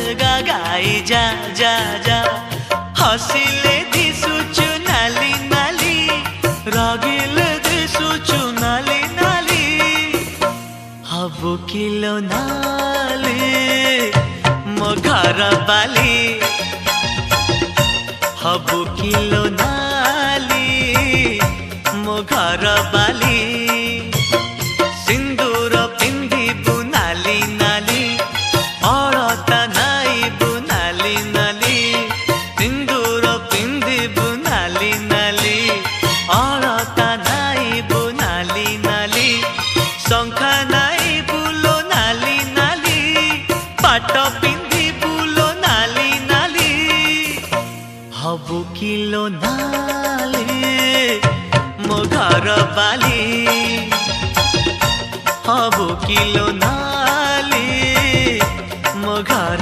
अलगा गाई जा जा जा हसिले दिसुचु नाली नाली रागिले दिसुचु नाली नाली हबु किलो नाली मो घर बाली हबु किलो नाली मो घर बाली सिंदूर पिंधिबु नाली नाली अलता नाइबु नाली नाली सिंदूर पिंधिबु नाली नाली अलता नाइबु नाली नाली शंखा नाइबु लो नाली नाली पाट पिंधिबु लो नाली नाली हबु किलो नाली मो घर बाली हबु किलो नाली मो घर।